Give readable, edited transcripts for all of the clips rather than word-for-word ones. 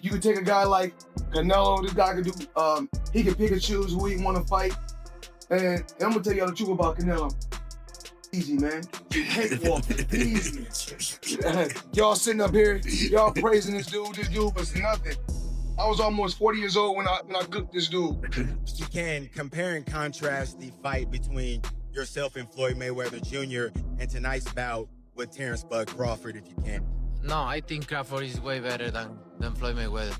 You can take a guy like Canelo. This guy can do. He can pick and choose who he want to fight. And I'm gonna tell y'all the truth about Canelo. Easy, man. Cakewalk. Easy. Y'all sitting up here, y'all praising this dude was nothing. I was almost 40 years old when I cooked this dude. You can compare and contrast the fight between yourself and Floyd Mayweather Jr. and tonight's bout with Terence Bud Crawford, if you can. No, I think Crawford is way better than Floyd Mayweather.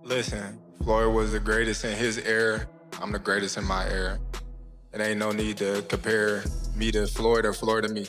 Listen, Floyd was the greatest in his era. I'm the greatest in my era. It ain't no need to compare me to Floyd or Floyd to me.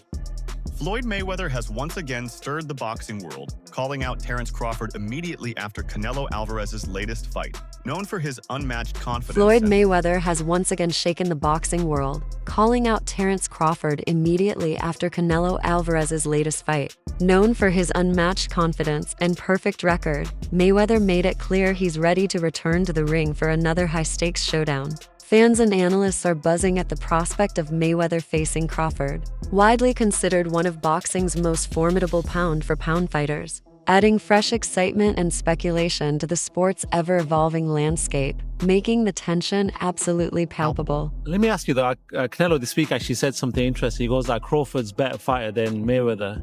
Floyd Mayweather has once again stirred the boxing world, calling out Terence Crawford immediately after Canelo Alvarez's latest fight. Known for his unmatched confidence, Floyd Mayweather has once again shaken the boxing world, calling out Terence Crawford immediately after Canelo Alvarez's latest fight. Known for his unmatched confidence and perfect record, Mayweather made it clear he's ready to return to the ring for another high-stakes showdown. Fans and analysts are buzzing at the prospect of Mayweather facing Crawford, widely considered one of boxing's most formidable pound-for-pound fighters, adding fresh excitement and speculation to the sport's ever-evolving landscape, making the tension absolutely palpable. Let me ask you though, Canelo this week actually said something interesting. He goes like Crawford's better fighter than Mayweather.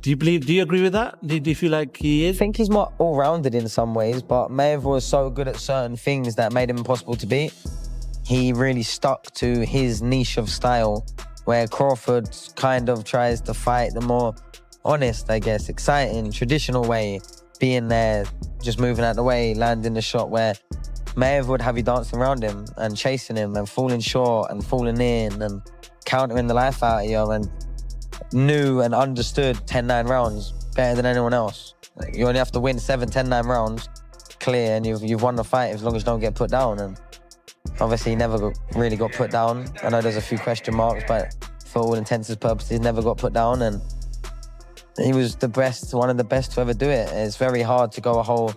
Do you agree with that? Do you feel like he is? I think he's more all-rounded in some ways, but Mayweather was so good at certain things that made him impossible to beat. He really stuck to his niche of style, where Crawford kind of tries to fight the more honest, I guess, exciting, traditional way, being there, just moving out the way, landing the shot, where Mayweather would have you dancing around him and chasing him and falling short and falling in and countering the life out of you, and knew and understood 10-9 rounds better than anyone else. Like, you only have to win 7, 10-9 rounds clear and you've won the fight as long as you don't get put down. And obviously he never really got put down. I know there's a few question marks, but for all intents and purposes, never got put down, and he was the best, one of the best to ever do it. It's very hard to go a whole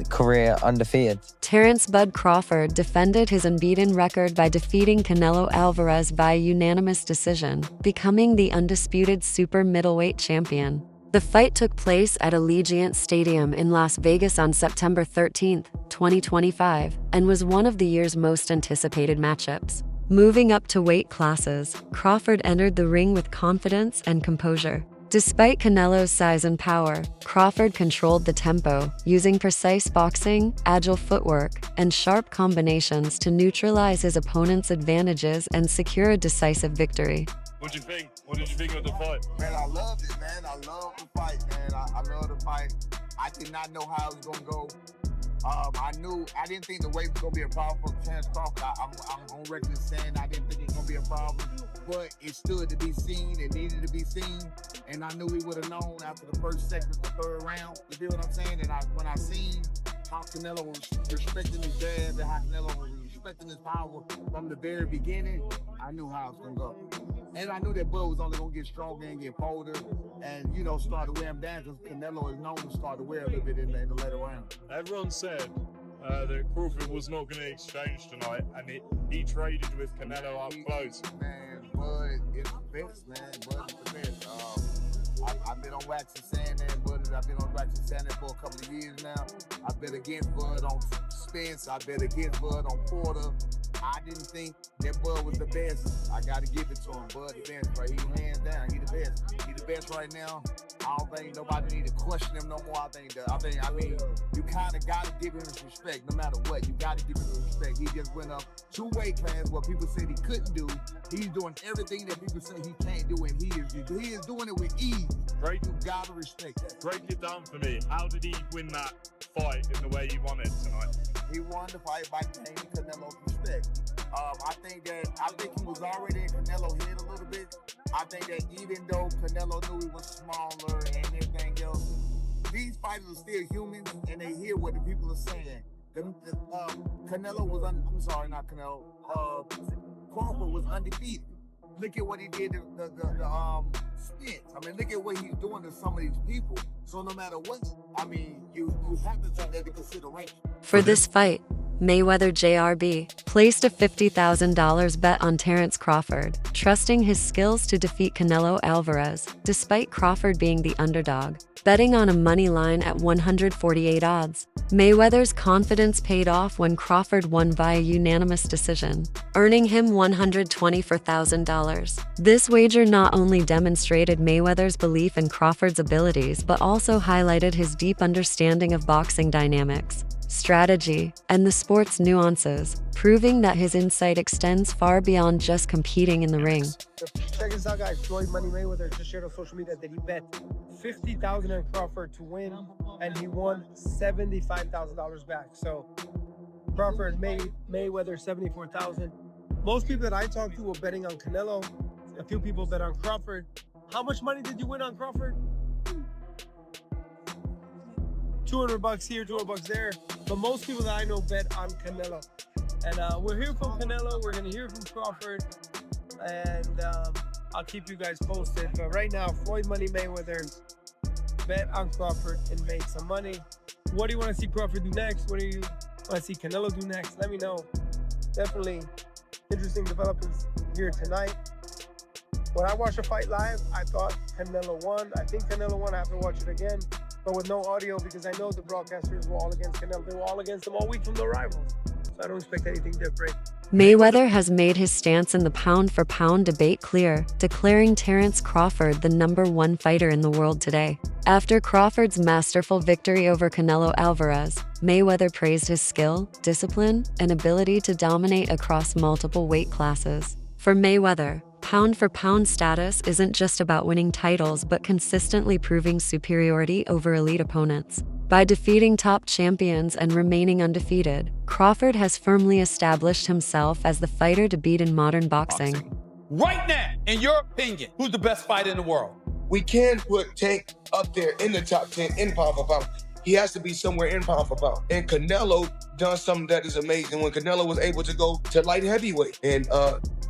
career undefeated. Terence Bud Crawford defended his unbeaten record by defeating Canelo Alvarez by unanimous decision, becoming the undisputed super middleweight champion. The fight took place at Allegiant Stadium in Las Vegas on September 13, 2025, and was one of the year's most anticipated matchups. Moving up to weight classes, Crawford entered the ring with confidence and composure. Despite Canelo's size and power, Crawford controlled the tempo, using precise boxing, agile footwork, and sharp combinations to neutralize his opponent's advantages and secure a decisive victory. What did you think? What did you think of the fight? Man, I loved it, man. I love the fight, man. I love the fight. I did not know how it was gonna go. I didn't think the weight was gonna be a problem for Terence Crawford. I'm on record saying I didn't think it was gonna be a problem, but it stood to be seen. It needed to be seen, and I knew we would have known after the first, second, or third round. You feel what I'm saying? And when I seen how Canelo was respecting his jab and how Canelo was respecting his power from the very beginning, I knew how it was gonna go. And I knew that Bud was only gonna get stronger and get bolder, and start to wear him down, because Canelo is known to start to wear a little bit in the later round. Everyone said that Crawford was not going to exchange tonight, and he traded with Canelo up close. Man, Bud is the best, man. Bud is the best. I've been on wax and saying that, Bud. I've been on wax and saying that for a couple of years now. I bet against Bud on Spence. I bet against Bud on Porter. I didn't think that Bud was the best. I got to give it to him. Bud the best, right? He hands down. He the best. He the best right now. I don't think nobody need to question him no more. I mean, you kind of got to give him his respect no matter what. You got to give him his respect. He just went up 2 weight classes, what people said he couldn't do. He's doing everything that people say he can't do, and he is doing it with ease. Great. You got to respect that. Break it down for me. How did he win that fight in the way he won it tonight? He won the fight by gaining Canelo's respect. I think he was already in Canelo's head a little bit. I think that even though Canelo knew he was smaller and everything else, these fighters are still humans, and they hear what the people are saying. Canelo was Crawford was undefeated. Look at what he did to the Spence. I mean, look at what he's doing to some of these people. So no matter what, I mean, you have to take that into consideration. For this fight, Mayweather JRB, placed a $50,000 bet on Terence Crawford, trusting his skills to defeat Canelo Alvarez, despite Crawford being the underdog. Betting on a money line at 148 odds, Mayweather's confidence paid off when Crawford won via unanimous decision, earning him $124,000. This wager not only demonstrated Mayweather's belief in Crawford's abilities but also highlighted his deep understanding of boxing dynamics, strategy, and the sport's nuances, proving that his insight extends far beyond just competing in the ring. Check this out, guys. Floyd Money Mayweather just shared on social media that he bet $50,000 on Crawford to win, and he won $75,000 back. So Crawford made Mayweather $74,000. Most people that I talked to were betting on Canelo. A few people bet on Crawford. How much money did you win on Crawford? $200 here, $200 there. But most people that I know bet on Canelo. And we'll hear from Canelo. We're gonna hear from Crawford, and I'll keep you guys posted. But right now, Floyd Money Mayweather bet on Crawford and made some money. What do you want to see Crawford do next? What do you want to see Canelo do next? Let me know. Definitely interesting developments here tonight. When I watched the fight live, I thought Canelo won. I think Canelo won. I have to watch it again, but with no audio, because I know the broadcasters were all against Canelo. They were all against him all week from the rivals. So I don't expect anything different. Mayweather has made his stance in the pound-for-pound debate clear, declaring Terence Crawford the #1 fighter in the world today. After Crawford's masterful victory over Canelo Alvarez, Mayweather praised his skill, discipline, and ability to dominate across multiple weight classes. For Mayweather, pound-for-pound status isn't just about winning titles but consistently proving superiority over elite opponents. By defeating top champions and remaining undefeated, Crawford has firmly established himself as the fighter to beat in modern boxing. Right now, in your opinion, who's the best fighter in the world? We can put Tank up there in the top 10 in pound for pound. He has to be somewhere in pound for pound. And Canelo done something that is amazing when Canelo was able to go to light heavyweight and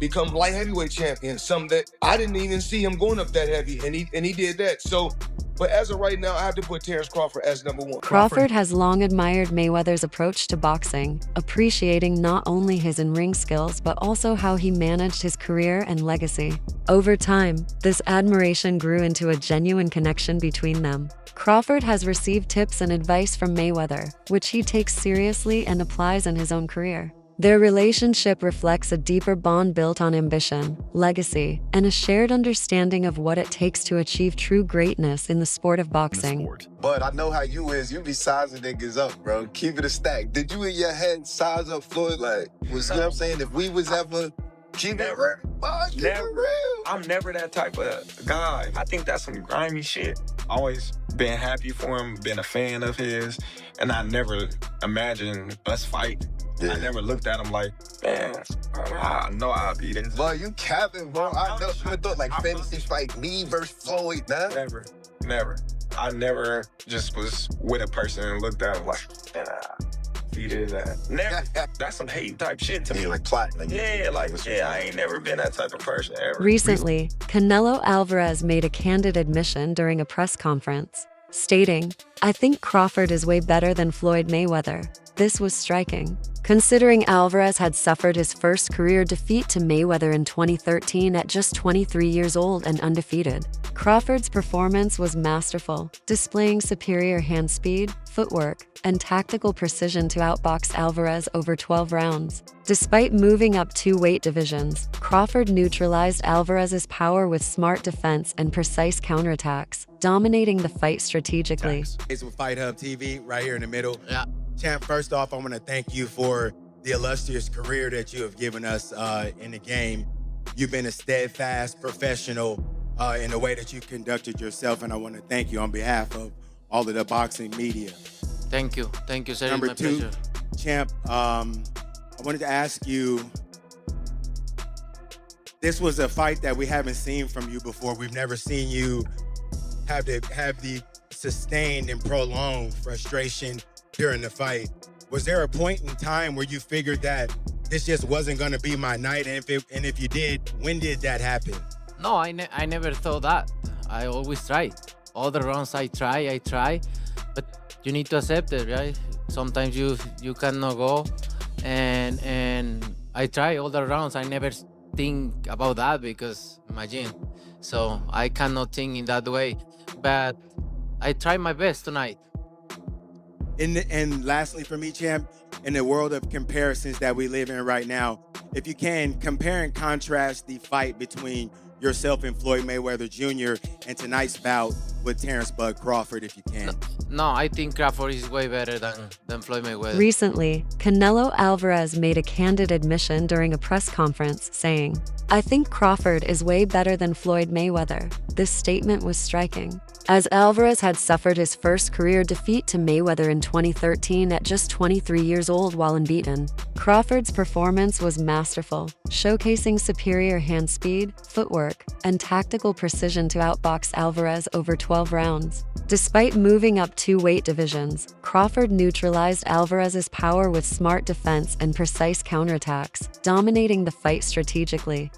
become light heavyweight champion, something that I didn't even see him going up that heavy, and he did that. So, but as of right now, I have to put Terence Crawford as #1. Crawford has long admired Mayweather's approach to boxing, appreciating not only his in-ring skills but also how he managed his career and legacy. Over time, this admiration grew into a genuine connection between them. Crawford has received tips and advice from Mayweather, which he takes seriously and applies in his own career. Their relationship reflects a deeper bond built on ambition, legacy, and a shared understanding of what it takes to achieve true greatness in the sport of boxing. But I know how you is. You be sizing niggas up, bro. Keep it a stack. Did you in your head size up Floyd? Like, you know what I'm saying? If we was ever... Keep it real. Keep it real. I'm never that type of guy. I think that's some grimy shit. Always been happy for him, been a fan of his, and I never imagined us fight. Yeah. I never looked at him like, man, I know I'll be this. Boy, you capping, bro. I thought like fantasy fight me versus Floyd, man. Never. I never just was with a person and looked at him like, man, he did that. Never. That's some hate type shit to me. Like plot. Like, I ain't never been that type of person ever. Recently, Canelo Alvarez made a candid admission during a press conference, stating, "I think Crawford is way better than Floyd Mayweather." This was striking, considering Alvarez had suffered his first career defeat to Mayweather in 2013 at just 23 years old and undefeated. Crawford's performance was masterful, displaying superior hand speed, footwork, and tactical precision to outbox Alvarez over 12 rounds. Despite moving up 2 weight divisions, Crawford neutralized Alvarez's power with smart defense and precise counterattacks, dominating the fight strategically. It's with Fight Hub TV right here in the middle. Yeah. Champ, first off, I want to thank you for the illustrious career that you have given us in the game. You've been a steadfast professional in the way that you conducted yourself, and I want to thank you on behalf of all of the boxing media. Thank you, sir. Number my 2, pleasure. Champ, I wanted to ask you, this was a fight that we haven't seen from you before. We've never seen you have the sustained and prolonged frustration during the fight. Was there a point in time where you figured that this just wasn't going to be my night? And if you did, when did that happen? No, I never thought that. I always try. All the rounds I try, but you need to accept it, right? Sometimes you cannot go. and I try all the rounds. I never think about that because imagine. So I cannot think in that way. But I try my best tonight. And lastly, for me, champ, in the world of comparisons that we live in right now, if you can compare and contrast the fight between yourself and Floyd Mayweather Jr. and tonight's bout with Terence Bud Crawford, if you can. No, I think Crawford is way better than Floyd Mayweather. Recently, Canelo Alvarez made a candid admission during a press conference, saying, "I think Crawford is way better than Floyd Mayweather." This statement was striking, as Alvarez had suffered his first career defeat to Mayweather in 2013 at just 23 years old while unbeaten. Crawford's performance was masterful, showcasing superior hand speed, footwork, and tactical precision to outbox Alvarez over 12 rounds. Despite moving up 2 weight divisions, Crawford neutralized Alvarez's power with smart defense and precise counterattacks, dominating the fight strategically.